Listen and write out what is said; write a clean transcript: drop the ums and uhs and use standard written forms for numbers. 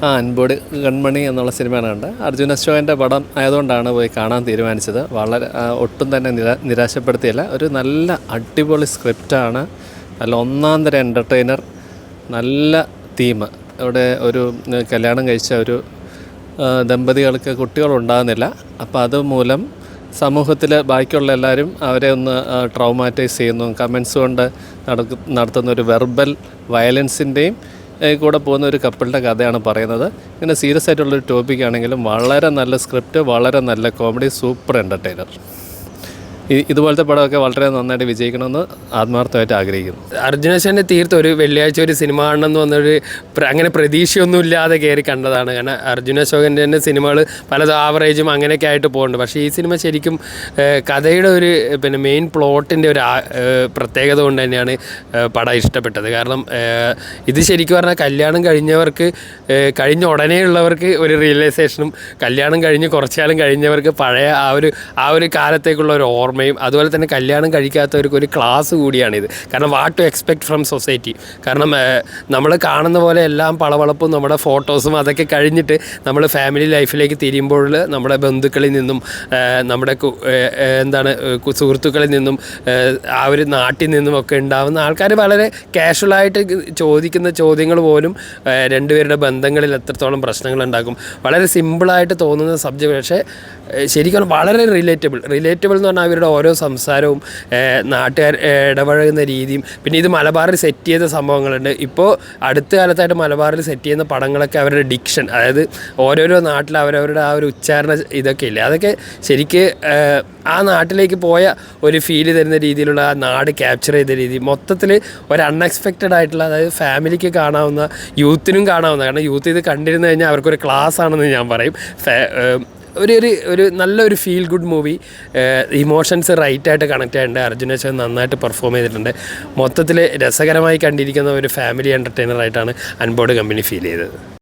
അൻപൊട് കൺമണി എന്നുള്ള സിനിമയാണ് കണ്ടത്. അർജുൻ അശോകൻ്റെ പടം ആയതുകൊണ്ടാണ് പോയി കാണാൻ തീരുമാനിച്ചത്. വളരെ ഒട്ടും തന്നെ നിരാശപ്പെടുത്തിയില്ല. ഒരു നല്ല അടിപൊളി സ്ക്രിപ്റ്റാണ്, നല്ല ഒന്നാം തരം എൻ്റർടൈനർ, നല്ല തീം. അവിടെ ഒരു കല്യാണം കഴിച്ച ഒരു ദമ്പതികൾക്ക് കുട്ടികളുണ്ടാകുന്നില്ല. അപ്പോൾ അതുമൂലം സമൂഹത്തിൽ ബാക്കിയുള്ള എല്ലാവരും അവരെ ഒന്ന് ട്രോമാറ്റൈസ് ചെയ്യുന്നു. കമൻസ് കൊണ്ട് നടത്തുന്ന ഒരു വെർബൽ വയലൻസിൻ്റെയും കൂടെ പോകുന്ന ഒരു കപ്പിളിൻ്റെ കഥയാണ് പറയുന്നത്. ഇങ്ങനെ സീരിയസ് ആയിട്ടുള്ളൊരു ടോപ്പിക്കാണെങ്കിലും വളരെ നല്ല സ്ക്രിപ്റ്റ്, വളരെ നല്ല കോമഡി, സൂപ്പർ എൻ്റർടൈനർ. ഇതുപോലത്തെ പടമൊക്കെ വളരെ നന്നായിട്ട് വിജയിക്കണമെന്ന് ആത്മാർത്ഥമായിട്ട് ആഗ്രഹിക്കുന്നു. അർജുൻ അശോകൻ്റെ തീർത്ത് ഒരു വെള്ളിയാഴ്ച ഒരു സിനിമ കാണണമെന്ന് വന്നൊരു അങ്ങനെ പ്രതീക്ഷയൊന്നും ഇല്ലാതെ കയറി കണ്ടതാണ്. കാരണം അർജുൻ അശോകൻ്റെ തന്നെ സിനിമകൾ പല ആവറേജും അങ്ങനെയൊക്കെ ആയിട്ട് പോകുന്നുണ്ട്. പക്ഷേ ഈ സിനിമ ശരിക്കും കഥയുടെ ഒരു മെയിൻ പ്ലോട്ടിൻ്റെ ഒരു പ്രത്യേകത കൊണ്ട് തന്നെയാണ് പടം ഇഷ്ടപ്പെട്ടത്. കാരണം ഇത് ശരിക്കും പറഞ്ഞാൽ കല്യാണം കഴിഞ്ഞവർക്ക് കഴിഞ്ഞ ഉടനെയുള്ളവർക്ക് ഒരു റിയലൈസേഷനും, കല്യാണം കഴിഞ്ഞ് കുറച്ചു കാലം കഴിഞ്ഞവർക്ക് പഴയ ആ ഒരു കാലത്തേക്കുള്ള ഒരു ഓർമ്മയും, അതുപോലെ തന്നെ കല്യാണം കഴിക്കാത്തവർക്ക് ഒരു ക്ലാസ് കൂടിയാണിത്. കാരണം what to expect from society. കാരണം നമ്മൾ കാണുന്ന പോലെ എല്ലാം പളവളപ്പും നമ്മുടെ ഫോട്ടോസും അതൊക്കെ കഴിഞ്ഞിട്ട് നമ്മൾ ഫാമിലി ലൈഫിലേക്ക് തിരിയുമ്പോൾ നമ്മുടെ ബന്ധുക്കളിൽ നിന്നും നമ്മുടെ സുഹൃത്തുക്കളിൽ നിന്നും ആ ഒരു നാട്ടിൽ നിന്നും ഒക്കെ ഉണ്ടാകുന്ന ആൾക്കാർ വളരെ കാഷ്വലായിട്ട് ചോദിക്കുന്ന ചോദ്യങ്ങൾ പോലും രണ്ടുപേരുടെ ബന്ധങ്ങളിൽ എത്രത്തോളം പ്രശ്നങ്ങളുണ്ടാക്കും. വളരെ സിമ്പിളായിട്ട് തോന്നുന്ന സബ്ജക്റ്റ്, പക്ഷേ ശരിക്കും വളരെ റിലേറ്റബിൾ എന്ന് പറഞ്ഞാൽ അവരുടെ ഓരോ സംസാരവും നാട്ടുകാർ ഇടപഴകുന്ന രീതിയും. പിന്നെ ഇത് മലബാറിൽ സെറ്റ് ചെയ്ത സംഭവങ്ങളുണ്ട്. ഇപ്പോൾ അടുത്ത കാലത്തായിട്ട് മലബാറിൽ സെറ്റ് ചെയ്യുന്ന പടങ്ങളൊക്കെ അവരുടെ ഡിക്ഷൻ, അതായത് ഓരോരോ നാട്ടിൽ അവരവരുടെ ആ ഒരു ഉച്ചാരണ ഇതൊക്കെ ഇല്ലേ, അതൊക്കെ ശരിക്ക് ആ നാട്ടിലേക്ക് പോയ ഒരു ഫീല് തരുന്ന രീതിയിലുള്ള ആ നാട് ക്യാപ്ചർ ചെയ്ത രീതി മൊത്തത്തിൽ ഒരു അൺഎക്സ്പെക്റ്റഡ് ആയിട്ടുള്ള, അതായത് ഫാമിലിക്ക് കാണാവുന്ന, യൂത്തിനും കാണാവുന്ന. കാരണം യൂത്ത് ഇത് കണ്ടിരുന്നു കഴിഞ്ഞാൽ അവർക്കൊരു ക്ലാസ് ആണെന്ന് ഞാൻ പറയും. ഒരു നല്ലൊരു ഫീൽ ഗുഡ് മൂവി. ഇമോഷൻസ് റൈറ്റായിട്ട് കണക്റ്റ് ആയിട്ടുണ്ട്. അർജുൻ അശോകൻ നന്നായിട്ട് പെർഫോം ചെയ്തിട്ടുണ്ട്. മൊത്തത്തിൽ രസകരമായി കണ്ടിരിക്കുന്ന ഒരു ഫാമിലി എൻ്റർടൈനറായിട്ടാണ് അൻപൊട് കമ്പനി ഫീൽ ചെയ്തത്.